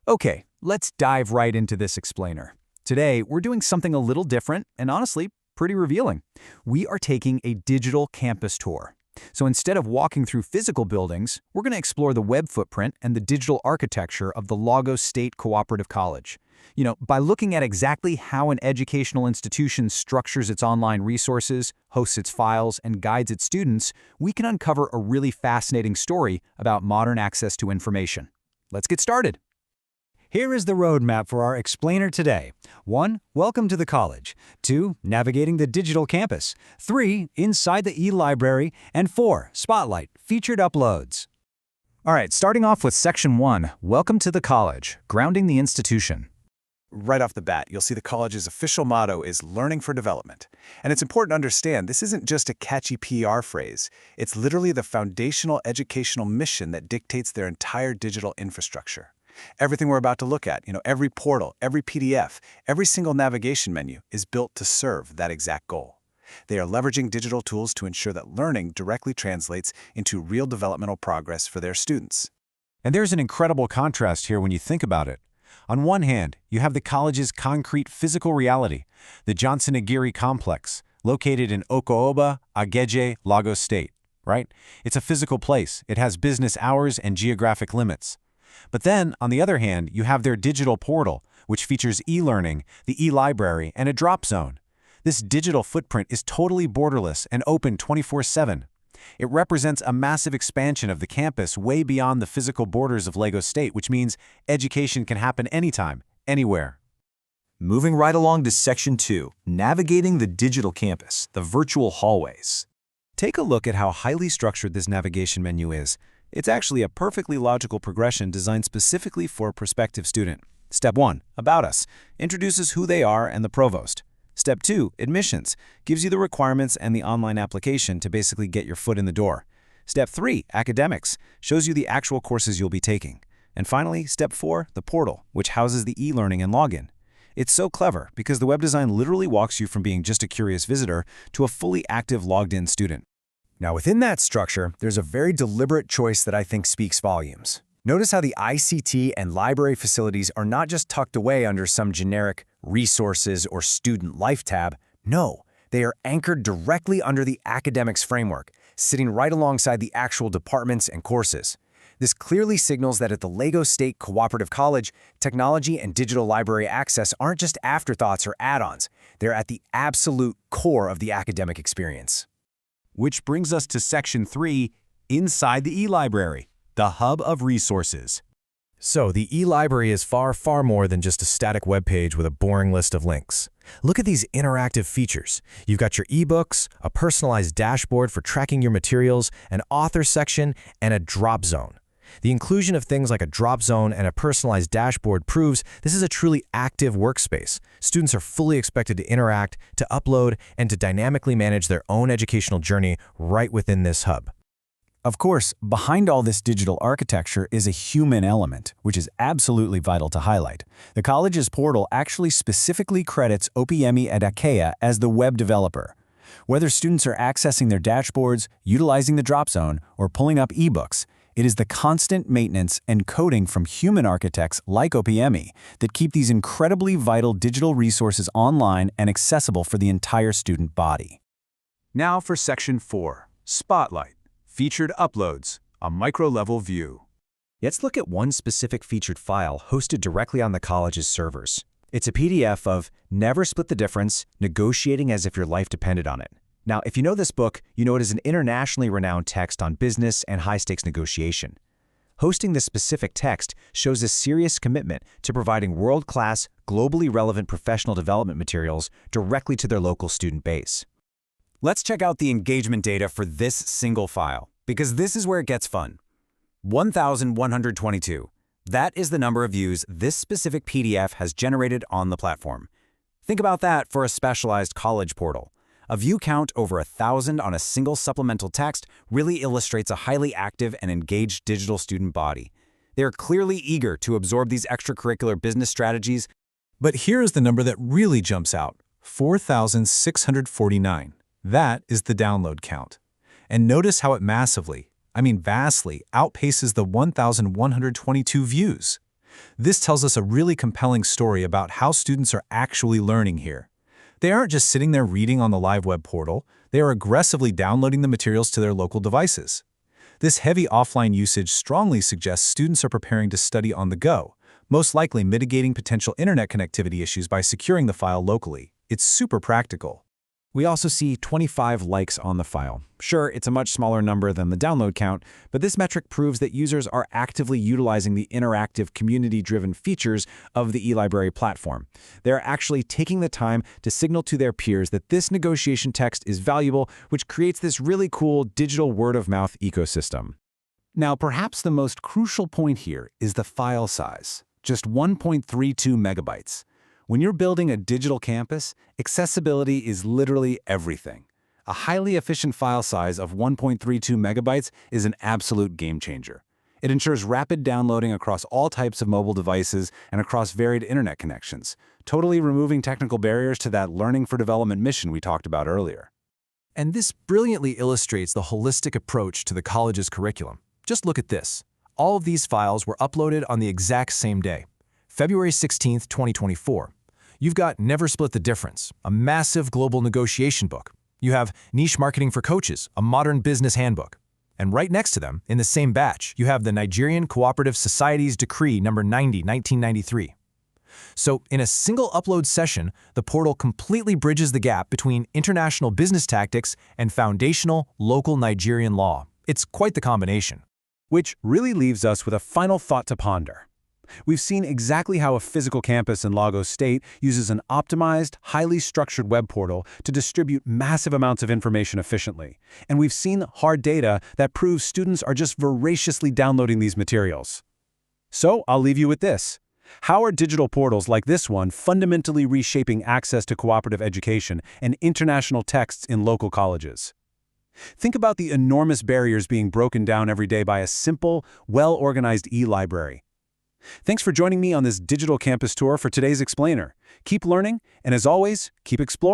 Okay, let's dive right into this explainer. Today, we're doing something a little different and honestly, pretty revealing. We are taking a digital campus tour. So instead of walking through physical buildings, we're going to explore the web footprint and the digital architecture of the Lagos State Cooperative College. By looking at exactly how an educational institution structures its online resources, hosts its files, and guides its students, we can uncover a really fascinating story about modern access to information. Let's get started. Here is the roadmap for our explainer today. 1. Welcome to the college. 2. Navigating the digital campus. 3. Inside the e-library. And 4. Spotlight, featured uploads. All right, starting off with Section 1, Welcome to the College, Grounding the Institution. Right off the bat, you'll see the college's official motto is Learning for Development. And it's important to understand this isn't just a catchy PR phrase. It's literally the foundational educational mission that dictates their entire digital infrastructure. Everything we're about to look at, every portal, every PDF, every single navigation menu is built to serve that exact goal. They are leveraging digital tools to ensure that learning directly translates into real developmental progress for their students. And there's an incredible contrast here when you think about it. On one hand, you have the college's concrete physical reality, the Johnson Aguirre complex, located in Okooba, Ageje, Lagos State, right? It's a physical place. It has business hours and geographic limits. But then, on the other hand, you have their digital portal, which features e-learning, the e-library, and a drop zone. This digital footprint is totally borderless and open 24/7. It represents a massive expansion of the campus way beyond the physical borders of Lagos State, which means education can happen anytime, anywhere. Moving right along to Section 2, Navigating the Digital Campus, the Virtual Hallways. Take a look at how highly structured this navigation menu is. It's actually a perfectly logical progression designed specifically for a prospective student. Step 1, About Us, introduces who they are and the provost. Step 2, Admissions, gives you the requirements and the online application to basically get your foot in the door. Step 3, Academics, shows you the actual courses you'll be taking. And finally, Step 4, the Portal, which houses the e-learning and login. It's so clever because the web design literally walks you from being just a curious visitor to a fully active logged-in student. Now, within that structure, there's a very deliberate choice that I think speaks volumes. Notice how the ICT and library facilities are not just tucked away under some generic resources or student life tab. No, they are anchored directly under the academics framework, sitting right alongside the actual departments and courses. This clearly signals that at the Lagos State Cooperative College, technology and digital library access aren't just afterthoughts or add-ons. They're at the absolute core of the academic experience. Which brings us to Section 3, Inside the e-library, the hub of resources. So the e-library is far, far more than just a static web page with a boring list of links. Look at these interactive features. You've got your ebooks, a personalized dashboard for tracking your materials, an author section, and a drop zone. The inclusion of things like a drop zone and a personalized dashboard proves this is a truly active workspace. Students are fully expected to interact, to upload, and to dynamically manage their own educational journey right within this hub. Of course, behind all this digital architecture is a human element, which is absolutely vital to highlight. The college's portal actually specifically credits Opiemi Adakea as the web developer. Whether students are accessing their dashboards, utilizing the drop zone, or pulling up ebooks, it is the constant maintenance and coding from human architects like Opiemi that keep these incredibly vital digital resources online and accessible for the entire student body. Now for Section 4, Spotlight, Featured Uploads, a micro-level view. Let's look at one specific featured file hosted directly on the college's servers. It's a PDF of Never Split the Difference, Negotiating as if your life depended on it. Now, if you know this book, you know it is an internationally renowned text on business and high-stakes negotiation. Hosting this specific text shows a serious commitment to providing world-class, globally relevant professional development materials directly to their local student base. Let's check out the engagement data for this single file, because this is where it gets fun. 1,122. That is the number of views this specific PDF has generated on the platform. Think about that for a specialized college portal. A view count over 1,000 on a single supplemental text really illustrates a highly active and engaged digital student body. They are clearly eager to absorb these extracurricular business strategies. But here is the number that really jumps out, 4,649. That is the download count. And notice how it vastly outpaces the 1,122 views. This tells us a really compelling story about how students are actually learning here. They aren't just sitting there reading on the live web portal, they are aggressively downloading the materials to their local devices. This heavy offline usage strongly suggests students are preparing to study on the go, most likely mitigating potential internet connectivity issues by securing the file locally. It's super practical. We also see 25 likes on the file. Sure, it's a much smaller number than the download count, but this metric proves that users are actively utilizing the interactive, community-driven features of the eLibrary platform. They're actually taking the time to signal to their peers that this negotiation text is valuable, which creates this really cool digital word-of-mouth ecosystem. Now, perhaps the most crucial point here is the file size, just 1.32 megabytes. When you're building a digital campus, accessibility is literally everything. A highly efficient file size of 1.32 megabytes is an absolute game changer. It ensures rapid downloading across all types of mobile devices and across varied internet connections, totally removing technical barriers to that learning for development mission we talked about earlier. And this brilliantly illustrates the holistic approach to the college's curriculum. Just look at this. All of these files were uploaded on the exact same day, February 16, 2024. You've got Never Split the Difference, a massive global negotiation book. You have Niche Marketing for Coaches, a modern business handbook. And right next to them, in the same batch, you have the Nigerian Cooperative Society's Decree No. 90, 1993. So, in a single upload session, the portal completely bridges the gap between international business tactics and foundational local Nigerian law. It's quite the combination. Which really leaves us with a final thought to ponder. We've seen exactly how a physical campus in Lagos State uses an optimized, highly structured web portal to distribute massive amounts of information efficiently. And we've seen hard data that proves students are just voraciously downloading these materials. So I'll leave you with this. How are digital portals like this one fundamentally reshaping access to cooperative education and international texts in local colleges? Think about the enormous barriers being broken down every day by a simple, well-organized e-library. Thanks for joining me on this digital campus tour for today's Explainer. Keep learning, and as always, keep exploring.